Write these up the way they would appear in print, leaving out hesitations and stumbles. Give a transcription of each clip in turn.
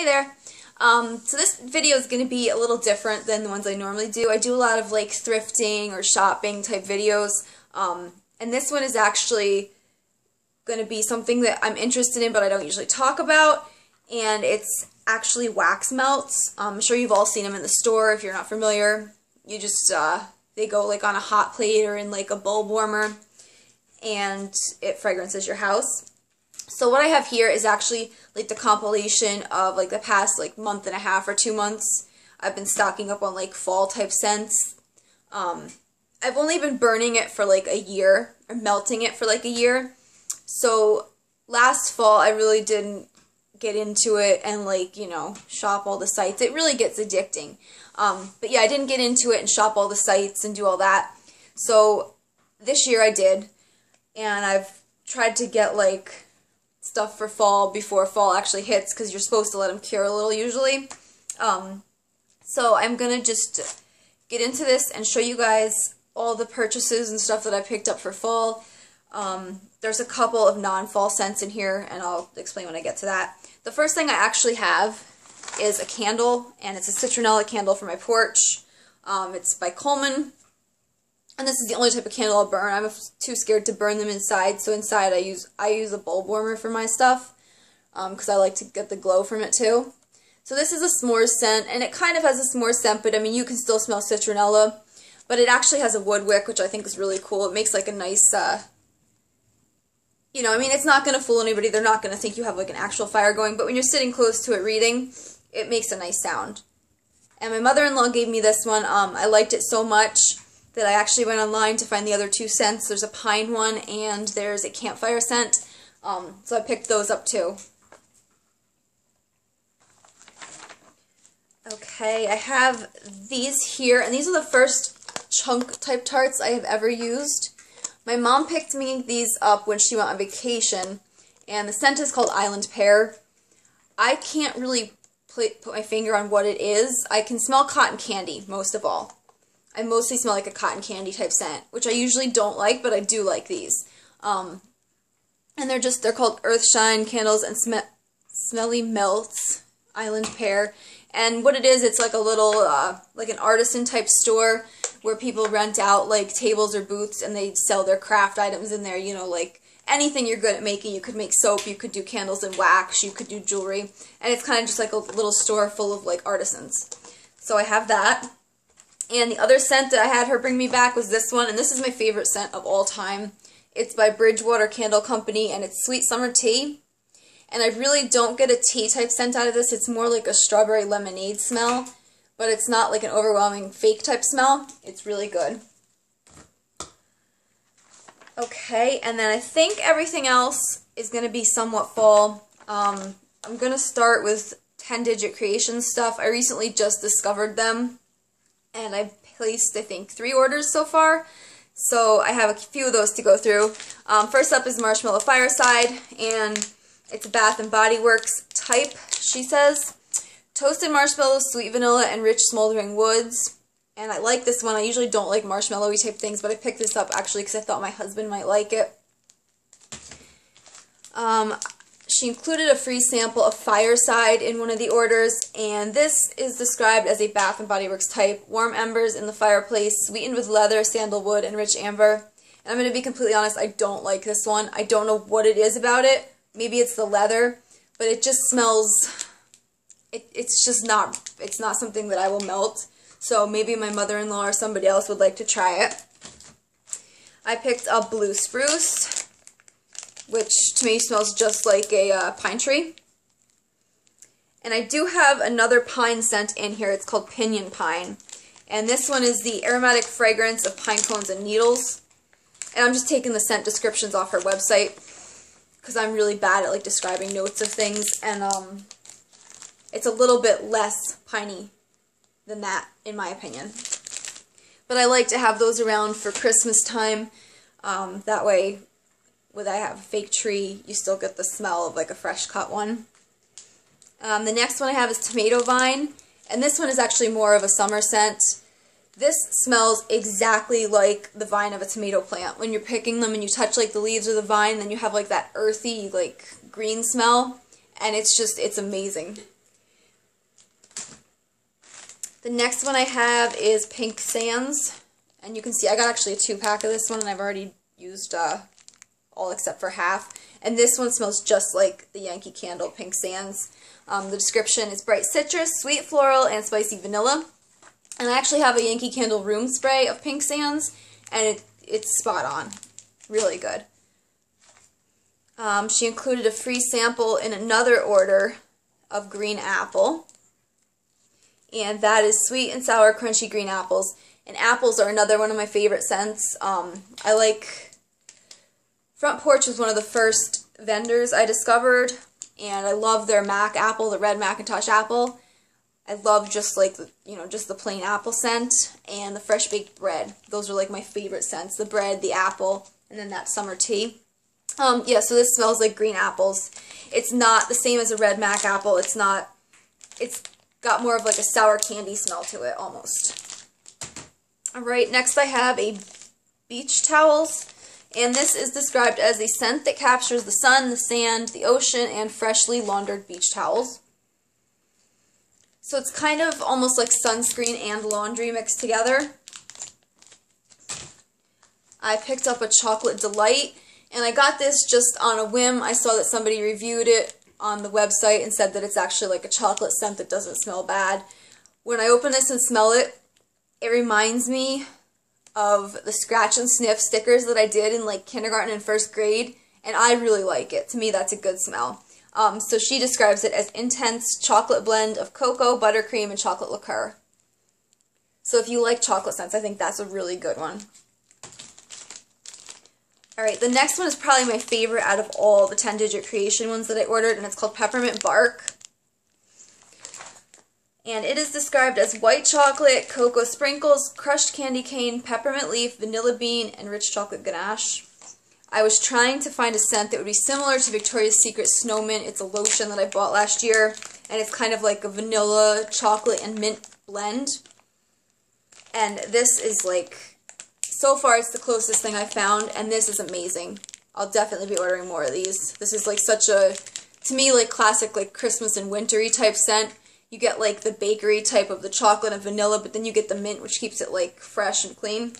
Hey there. So this video is going to be a little different than the ones I normally do. I do a lot of like thrifting or shopping type videos, and this one is actually going to be something that I'm interested in but I don't usually talk about, and it's actually wax melts. I'm sure you've all seen them in the store. If you're not familiar, you just, they go like on a hot plate or in like a bulb warmer, and it fragrances your house. So what I have here is actually like the compilation of like the past like month and a half or 2 months. I've been stocking up on like fall type scents. I've only been burning it for like a year, or melting it for like a year. So last fall I really didn't get into it and like, you know, shop all the sites. It really gets addicting. But yeah, I didn't get into it and shop all the sites and do all that. So this year I did, and I've tried to get like stuff for fall before fall actually hits, because you're supposed to let them cure a little usually. So I'm gonna just get into this and show you guys all the purchases and stuff that I picked up for fall. There's a couple of non-fall scents in here, and I'll explain when I get to that. The first thing I actually have is a candle, and it's a citronella candle for my porch. It's by Coleman. And this is the only type of candle I'll burn. I'm too scared to burn them inside, so inside I use a bulb warmer for my stuff, because I like to get the glow from it too. So this is a s'mores scent, and it kind of has a s'mores scent, but I mean you can still smell citronella, but it actually has a wood wick, which I think is really cool. It makes like a nice, you know, I mean it's not going to fool anybody. They're not going to think you have like an actual fire going, but when you're sitting close to it reading, it makes a nice sound. And my mother-in-law gave me this one. I liked it so much that I actually went online to find the other two scents. There's a pine one and there's a campfire scent. So I picked those up too. Okay, I have these here, and these are the first chunk type tarts I have ever used. My mom picked me these up when she went on vacation, and the scent is called Island Pear. I can't really put my finger on what it is. I can smell cotton candy most of all. I mostly smell like a cotton candy type scent, which I usually don't like, but I do like these. And they're called Earthshine Candles and Smelly Melts Island Pear. And what it is, it's like a little, like an artisan type store where people rent out like tables or booths, and they sell their craft items in there, you know, like anything you're good at making. You could make soap, you could do candles and wax, you could do jewelry, and it's kind of just like a little store full of like artisans. So I have that. And the other scent that I had her bring me back was this one, and this is my favorite scent of all time. It's by Bridgewater Candle Company, and it's Sweet Summer Tea. And I really don't get a tea type scent out of this. It's more like a strawberry lemonade smell, but it's not like an overwhelming fake type smell. It's really good. Okay, and then I think everything else is going to be somewhat fall. I'm going to start with 10-Digit Creations stuff. I recently just discovered them, and I've placed, I think, 3 orders so far. So I have a few of those to go through. First up is Marshmallow Fireside, and it's a Bath & Body Works type, she says. Toasted marshmallows, sweet vanilla, and rich smoldering woods. And I like this one. I usually don't like marshmallowy type things, but I picked this up actually because I thought my husband might like it. She included a free sample of Fireside in one of the orders, and this is described as a Bath & Body Works type. Warm embers in the fireplace, sweetened with leather, sandalwood, and rich amber. And I'm going to be completely honest, I don't like this one. I don't know what it is about it. Maybe it's the leather, but it just smells, it's just not, it's not something that I will melt. So maybe my mother-in-law or somebody else would like to try it. I picked up Blue Spruce, which to me smells just like a pine tree. And I do have another pine scent in here. It's called Pinion Pine. And this one is the aromatic fragrance of pine cones and needles. And I'm just taking the scent descriptions off her website, because I'm really bad at like describing notes of things. And it's a little bit less piney than that, in my opinion. But I like to have those around for Christmas time. That way, when I have a fake tree, you still get the smell of like a fresh cut one. The next one I have is Tomato Vine, and this one is actually more of a summer scent. This smells exactly like the vine of a tomato plant. When you're picking them and you touch like the leaves of the vine, then you have like that earthy like green smell, and it's amazing. The next one I have is Pink Sands. And you can see I got actually a 2-pack of this one, and I've already used all except for half. And this one smells just like the Yankee Candle Pink Sands. The description is bright citrus, sweet floral, and spicy vanilla. And I actually have a Yankee Candle room spray of Pink Sands, and it's spot on. Really good. She included a free sample in another order of green apple. And that is sweet and sour crunchy green apples. And apples are another one of my favorite scents. I like... Front Porch was one of the first vendors I discovered, and I love their Mac apple, the red Macintosh apple. I love just like, just the plain apple scent and the fresh baked bread. Those are like my favorite scents, the bread, the apple, and then that summer tea. Yeah, so this smells like green apples. It's not the same as a red Mac apple. It's got more of like a sour candy smell to it almost. Alright, next I have a beach towels. And this is described as a scent that captures the sun, the sand, the ocean, and freshly laundered beach towels. So it's kind of almost like sunscreen and laundry mixed together. I picked up a Chocolate Delight, and I got this just on a whim. I saw that somebody reviewed it on the website and said that it's actually like a chocolate scent that doesn't smell bad. When I open this and smell it, it reminds me of the scratch and sniff stickers that I did in like kindergarten and first grade, and I really like it. To me, that's a good smell. So she describes it as intense chocolate blend of cocoa, buttercream, and chocolate liqueur. So if you like chocolate scents, I think that's a really good one. Alright, the next one is probably my favorite out of all the 10-digit creation ones that I ordered, and it's called Peppermint Bark. And it is described as white chocolate, cocoa sprinkles, crushed candy cane, peppermint leaf, vanilla bean, and rich chocolate ganache. I was trying to find a scent that would be similar to Victoria's Secret Snowmint. It's a lotion that I bought last year, and it's kind of like a vanilla, chocolate, and mint blend. And this is like, so far it's the closest thing I found, and this is amazing. I'll definitely be ordering more of these. This is like such a, to me, like classic like Christmas and wintry type scent. You get like the bakery type of the chocolate and vanilla, but then you get the mint, which keeps it like fresh and clean.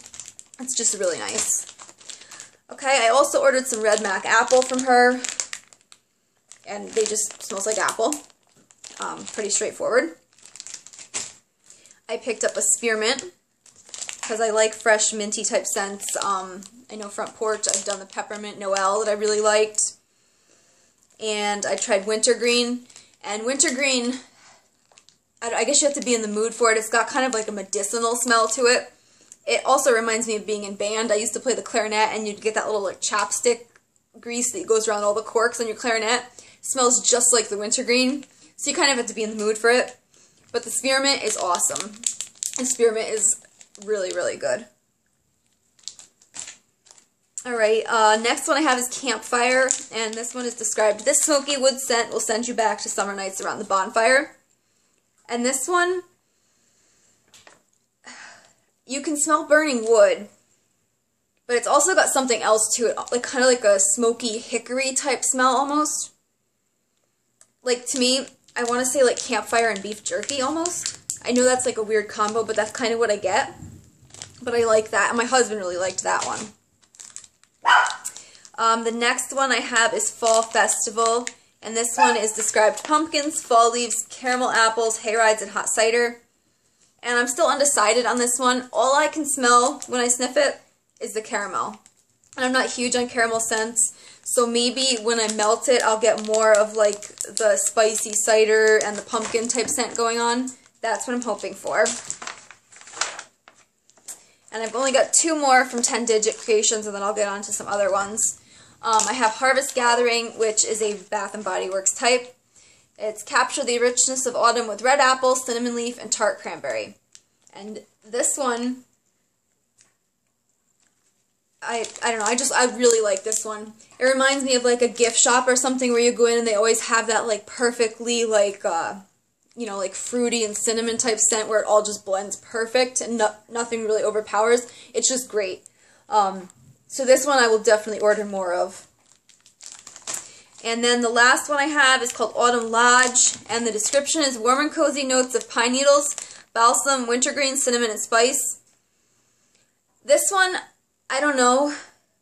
It's just really nice. Okay, I also ordered some Red Mac apple from her, and they just smells like apple. Pretty straightforward. I picked up a spearmint because I like fresh minty type scents. I know Front Porch, I've done the Peppermint Noel that I really liked. And I tried wintergreen, and wintergreen, I guess you have to be in the mood for it. It's got kind of like a medicinal smell to it. It also reminds me of being in band. I used to play the clarinet, and you'd get that little like chapstick grease that goes around all the corks on your clarinet. It smells just like the wintergreen, so you kind of have to be in the mood for it. But the spearmint is awesome, and spearmint is really, really good. Alright, next one I have is Campfire, and this one is described, this smoky wood scent will send you back to summer nights around the bonfire. And this one, you can smell burning wood, but it's also got something else to it, like kind of like a smoky hickory type smell almost. Like to me, I want to say like campfire and beef jerky almost. I know that's like a weird combo, but that's kind of what I get. But I like that, and my husband really liked that one. The next one I have is Fall Festival, and this one is described pumpkins, fall leaves, caramel apples, hayrides, and hot cider. And I'm still undecided on this one. All I can smell when I sniff it is the caramel. And I'm not huge on caramel scents, so maybe when I melt it, I'll get more of like the spicy cider and the pumpkin type scent going on. That's what I'm hoping for. And I've only got 2 more from 10-digit creations, and then I'll get on to some other ones. I have Harvest Gathering, which is a Bath & Body Works type. It's capture the richness of autumn with red apple, cinnamon leaf, and tart cranberry. And this one, I don't know, I really like this one. It reminds me of like a gift shop or something where you go in and they always have that like perfectly like, you know, like fruity and cinnamon type scent where it all just blends perfect and nothing really overpowers. It's just great. So this one I will definitely order more of. And then the last one I have is called Autumn Lodge, and the description is warm and cozy notes of pine needles, Balsam, Wintergreen, Cinnamon, and Spice. This one, I don't know,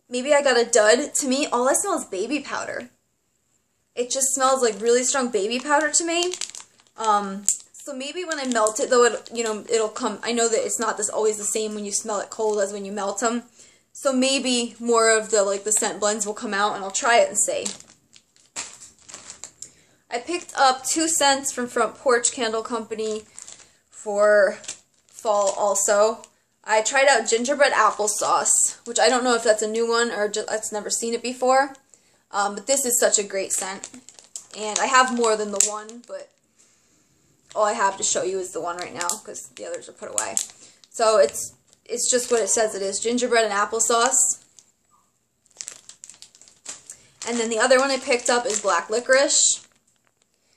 maybe I got a dud. To me, all I smell is baby powder. It just smells like really strong baby powder to me. So maybe when I melt it, though, it'll come. I know that it's not always the same when you smell it cold as when you melt them. So maybe more of the scent blends will come out, and I'll try it and see. I picked up 2 scents from Porch Candle Company for fall also. I tried out gingerbread applesauce, which I don't know if that's a new one or just I've never seen it before. But this is such a great scent. And I have more than the one, but all I have to show you is the one right now because the others are put away. So it's just what it says it is, gingerbread and applesauce. And then the other one I picked up is black licorice.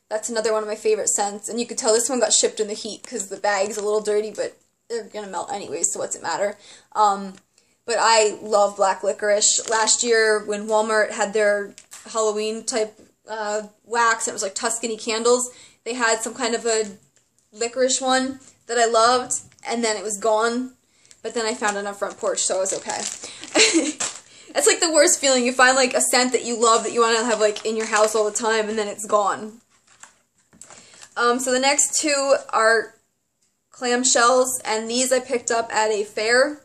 That's another one of my favorite scents. And you could tell this one got shipped in the heat because the bag's a little dirty, but they're going to melt anyways, so what's it matter? But I love black licorice. Last year when Walmart had their Halloween type wax, it was like Tuscany candles, they had some kind of a licorice one that I loved, and then it was gone. But then I found it on Front Porch, so it was okay. It's like the worst feeling. You find like a scent that you love that you want to have like in your house all the time, and then it's gone. So the next 2 are Clam Shells, and these I picked up at a fair.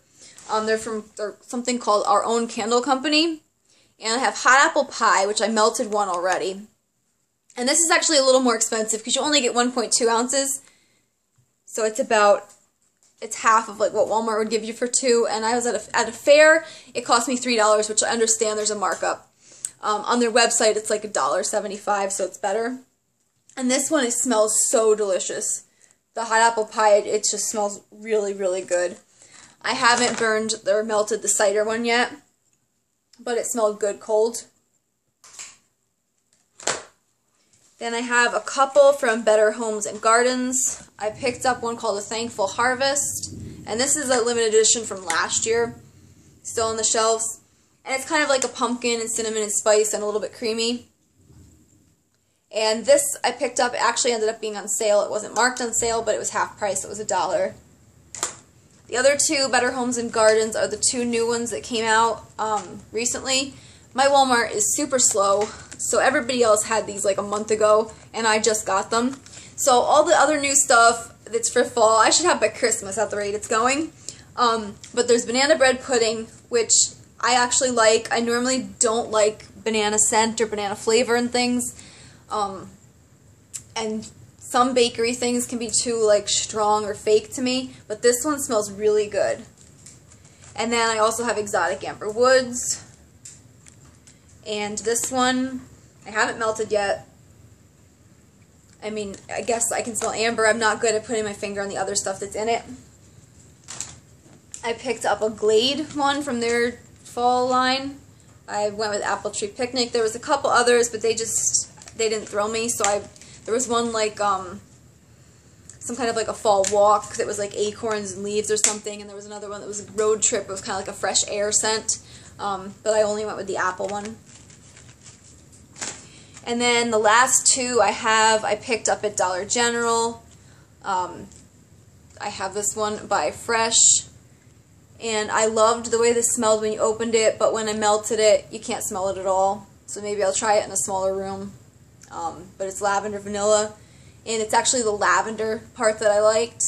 They're something called Our Own Candle Company. And I have hot apple pie, which I melted one already. And this is actually a little more expensive because you only get 1.2 ounces. So it's half of like what Walmart would give you for 2. And I was at a fair. It cost me $3, which I understand there's a markup. On their website, it's like $1.75, so it's better. And this one, it smells so delicious. The hot apple pie, it just smells really, really good. I haven't burned or melted the cider one yet, but it smelled good cold. Then I have a couple from Better Homes and Gardens. I picked up one called A Thankful Harvest, and this is a limited edition from last year, still on the shelves. And it's kind of like a pumpkin and cinnamon and spice and a little bit creamy. And this I picked up, it actually ended up being on sale. It wasn't marked on sale, but it was half price. It was $1. The other 2, Better Homes and Gardens, are the 2 new ones that came out recently. My Walmart is super slow, so everybody else had these like a month ago, and I just got them. So all the other new stuff that's for fall, I should have by Christmas at the rate it's going. But there's banana bread pudding, which I actually like. I normally don't like banana scent or banana flavor and things. And some bakery things can be too like strong or fake to me, but this one smells really good. And then I also have Exotic Amber Woods. And this one, I haven't melted yet. I mean, I guess I can smell amber. I'm not good at putting my finger on the other stuff that's in it. I picked up a Glade one from their fall line. I went with Apple Tree Picnic. There was a couple others, but they didn't thrill me. So there was one like some kind of like a fall walk that was like acorns and leaves or something, and there was another one that was a road trip. It was kind of like a fresh air scent, but I only went with the apple one. And then the last 2 I picked up at Dollar General. I have this one by Fresh, and I loved the way this smelled when you opened it, but when I melted it, you can't smell it at all. So maybe I'll try it in a smaller room. But it's lavender vanilla, and it's actually the lavender part that I liked,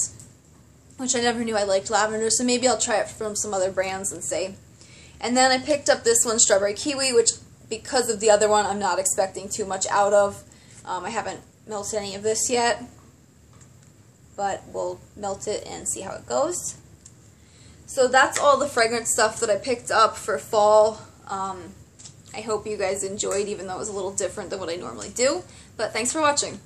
which I never knew I liked lavender, so maybe I'll try it from some other brands and see. And then I picked up this one, Strawberry Kiwi, which because of the other one, I'm not expecting too much out of. I haven't melted any of this yet, but we'll melt it and see how it goes. So that's all the fragrance stuff that I picked up for fall. I hope you guys enjoyed, even though it was a little different than what I normally do. But thanks for watching.